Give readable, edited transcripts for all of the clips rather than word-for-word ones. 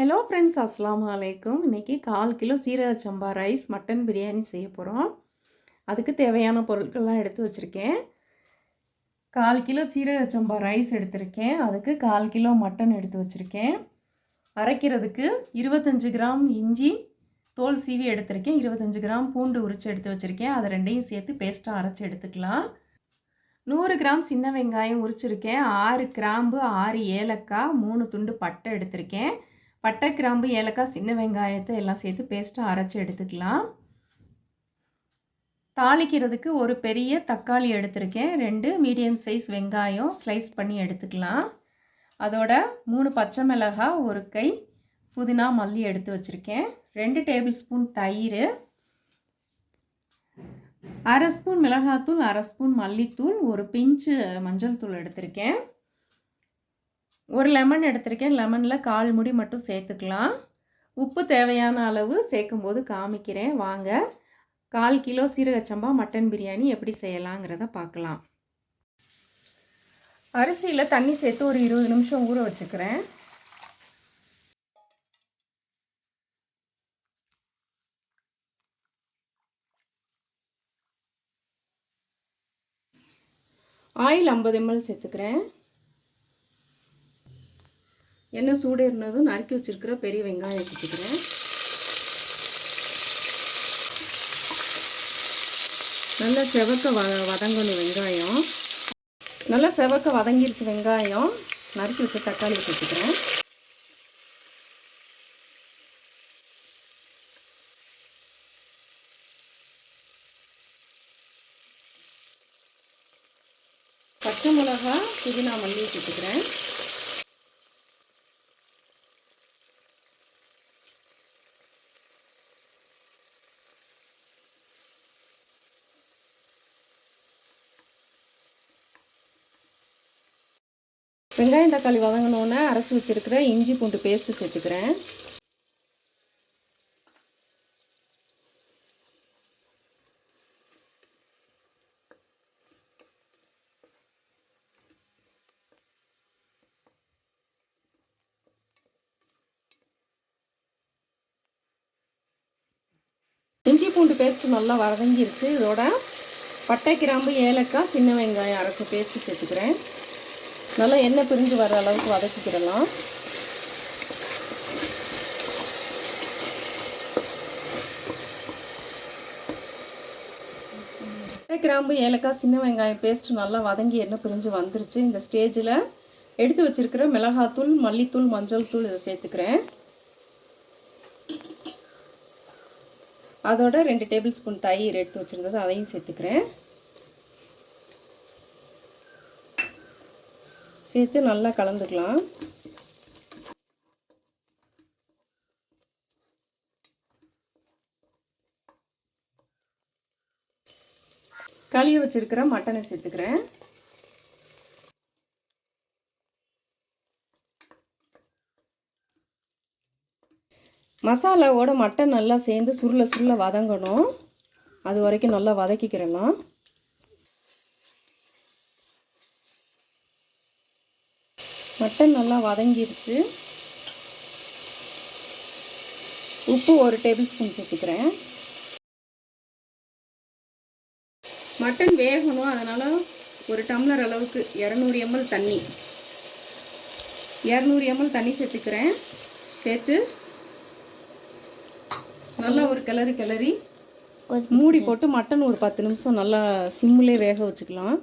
Hello friends, அஸ்ஸலாமு அலைக்கும். இன்றைக்கி 1/4 கிலோ சீரக சம்பா ரைஸ் மட்டன் பிரியாணி செய்ய போகிறோம். அதுக்கு தேவையான பொருட்கள்லாம் எடுத்து வச்சுருக்கேன். 1/4 கிலோ சீரக சம்பா ரைஸ் எடுத்திருக்கேன். அதுக்கு 1/4 கிலோ மட்டன் எடுத்து வச்சுருக்கேன். அரைக்கிறதுக்கு 25 கிராம் இஞ்சி தோல் சீவி எடுத்திருக்கேன். 25 கிராம் பூண்டு உரித்து எடுத்து வச்சுருக்கேன். அதை ரெண்டையும் சேர்த்து பேஸ்ட்டாக அரைச்சி எடுத்துக்கலாம். 100 கிராம் சின்ன வெங்காயம் உரிச்சிருக்கேன். 6 கிராம்பு, 6 ஏலக்காய், 3 துண்டு பட்டை எடுத்திருக்கேன். பட்டை, கிராம்பு, ஏலக்காய், சின்ன வெங்காயத்தை எல்லாம் சேர்த்து பேஸ்ட்டாக அரைச்சி எடுத்துக்கலாம். தாளிக்கிறதுக்கு ஒரு பெரிய தக்காளி எடுத்திருக்கேன். 2 மீடியம் சைஸ் வெங்காயம் ஸ்லைஸ் பண்ணி எடுத்துக்கலாம். அதோட 3 பச்சை மிளகாய், ஒரு கை புதினா மல்லி எடுத்து வச்சுருக்கேன். 2 டேபிள் ஸ்பூன் தயிர், 1/2 ஸ்பூன் மிளகாத்தூள், 1/2 ஸ்பூன் மல்லித்தூள், ஒரு பிஞ்சு மஞ்சள் தூள் எடுத்திருக்கேன். ஒரு லெமன் எடுத்திருக்கேன். லெமனில் 1/4 முடி மட்டும் சேர்த்துக்கலாம். உப்பு தேவையான அளவு சேர்க்கும்போது காமிக்கிறேன். வாங்க 1/4 கிலோ சீரக சம்பா மட்டன் பிரியாணி எப்படி செய்யலாங்கிறத பார்க்கலாம். அரிசியில் தண்ணி சேர்த்து ஒரு 20 நிமிஷம் ஊற வச்சுக்கிறேன். ஆயில் 50 ml சேர்த்துக்கிறேன். எண்ணெய் சூடு இருந்ததும் நறுக்கி வச்சுருக்கிற பெரிய வெங்காயம் சேர்த்துக்கிறேன். நல்லா செவக்க வதங்கணும் வெங்காயம். நல்லா செவக்க வதங்கிருச்சு வெங்காயம். நறுக்கி வச்ச தக்காளி சேர்த்துக்கிறேன். பச்சை மிளகா, புதினா மல்லி சேர்த்துக்கிறேன். வெங்காயம் தக்காளி வதங்கினோன்னே அரைச்சி வச்சுருக்கிற இஞ்சி பூண்டு பேஸ்ட்டு சேர்த்துக்கிறேன். இஞ்சி பூண்டு பேஸ்ட்டு நல்லா வதங்கிருச்சு. இதோட பட்டை, கிராம்பு, ஏலக்காய், சின்ன வெங்காயம் அரைச்சி பேஸ்ட்டு சேர்த்துக்கிறேன். நல்லா எண்ணெய் பிரிஞ்சு வர அளவுக்கு வதக்கிக்கிடலாம். பட்டை, கிராம்பு, ஏலக்காய், சின்ன வெங்காயம் பேஸ்ட்டு நல்லா வதங்கி எண்ணெய் பிரிஞ்சு வந்துருச்சு. இந்த ஸ்டேஜில் எடுத்து வச்சுருக்கிற மிளகாத்தூள், மல்லித்தூள், மஞ்சள் தூள் இதை சேர்த்துக்கிறேன். அதோட 2 டேபிள் ஸ்பூன் தயிர் எடுத்து வச்சுருந்தது அதையும் சேர்த்துக்கிறேன். சேர்த்து நல்லா கலந்துக்கலாம். கழுவி வச்சிருக்கிற மட்டனை சேர்த்துக்கிறேன். மசாலாவோட மட்டன் நல்லா சேர்ந்து சுருள சுருள வதங்கணும். அது வரைக்கும் நல்லா வதக்கிக்கிறலாம். மட்டன் நல்லா வதங்கிருச்சு. உப்பு 1 டேபிள் ஸ்பூன் சேர்த்துக்கிறேன். மட்டன் வேகணும், அதனால் 1 டம்ளர் அளவுக்கு 200 ml தண்ணி 200 ml தண்ணி சேர்த்துக்கிறேன். சேர்த்து நல்லா ஒரு கிளறி மூடி போட்டு மட்டன் ஒரு 10 நிமிஷம் நல்லா சிம்மிலே வேக வச்சுக்கலாம்.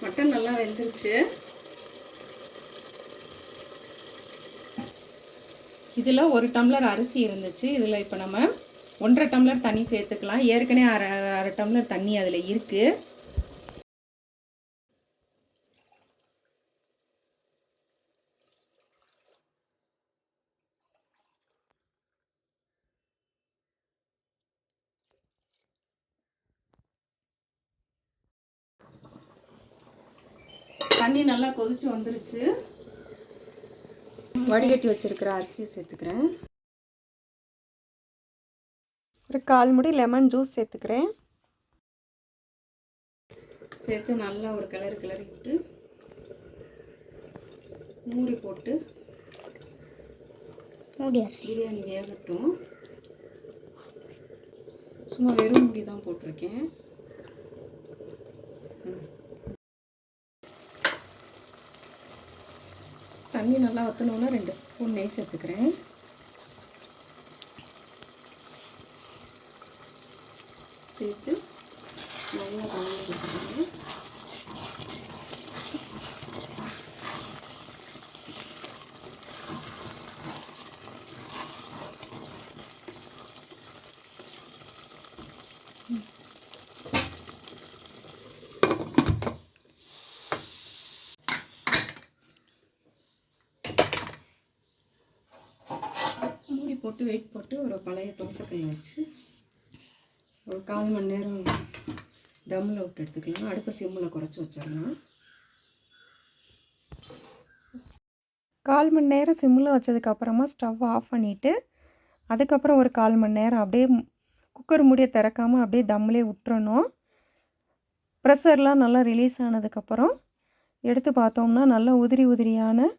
மட்டன் நல்லா வெந்துருச்சு. இதில் 1 டம்ளர் அரிசி இருந்துச்சு. இதில் இப்போ நம்ம 1.5 டம்ளர் தண்ணி சேர்த்துக்கலாம். ஏற்கனவே அரை டம்ளர் தண்ணி அதில் இருக்குது. தண்ணி நல்லா கொதிச்சு வந்துருச்சு. வடிகட்டி வச்சிருக்கிற அரிசியை சேர்த்துக்கிறேன். ஒரு 1/4 முடி லெமன் ஜூஸ் சேர்த்துக்கிறேன். சேர்த்து நல்லா ஒரு கிளறி விட்டு மூடி போட்டு பிரியாணி வேகட்டும். சும்மா வெறும் மூடி தான் போட்டிருக்கேன். தண்ணி நல்லா வற்றணுன்னா 2 ஸ்பூன் நெய் சேர்த்துக்கிறேன். சேர்த்து நல்லா கலந்து கொடுத்துருங்க. மூடி போட்டு வெயிட் போட்டு ஒரு பழைய தோசைக்கல் வச்சு ஒரு 1/4 மணி நேரம் தம்மில் விட்டு எடுத்துக்கலாம். அடுப்பை சிம்மில் குறைச்சி வச்சிடலாம். 1/4 மணி நேரம் சிம்மில் வச்சதுக்கப்புறமா ஸ்டவ் ஆஃப் பண்ணிவிட்டு அதுக்கப்புறம் ஒரு 1/4 மணி நேரம் அப்படியே குக்கர் மூடியை திறக்காமல் அப்படியே தம்மிலே விட்டுறணும். ப்ரெஷர்லாம் நல்லா ரிலீஸ் ஆனதுக்கப்புறம் எடுத்து பார்த்தோம்னா நல்லா உதிரி உதிரியான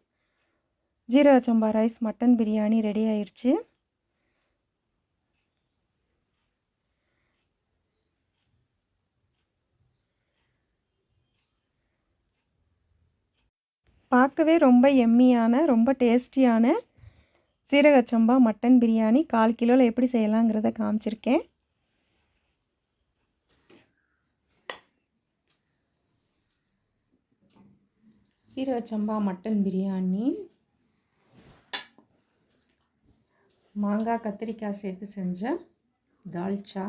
ஜீரக சம்பா ரைஸ் மட்டன் பிரியாணி ரெடி ஆயிடுச்சு. பார்க்கவே ரொம்ப எம்மியான ரொம்ப டேஸ்டியான சீரக சம்பா மட்டன் பிரியாணி 1/4 கிலோவில் எப்படி செய்யலாங்கிறத காமிச்சிருக்கேன். சீரக சம்பா மட்டன் பிரியாணி மாங்காய் கத்திரிக்காய் சேர்த்து செஞ்ச dalcha,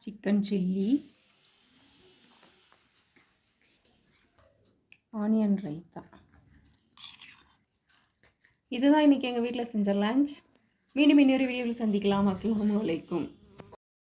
chicken chilli, onion raita. இதுதான் இன்றைக்கி எங்கள் வீட்டில் செஞ்ச லஞ்ச். மீண்டும் இன்னொரு வீடியோவில் சந்திக்கலாம். அஸ்ஸலாமு அலைக்கும்.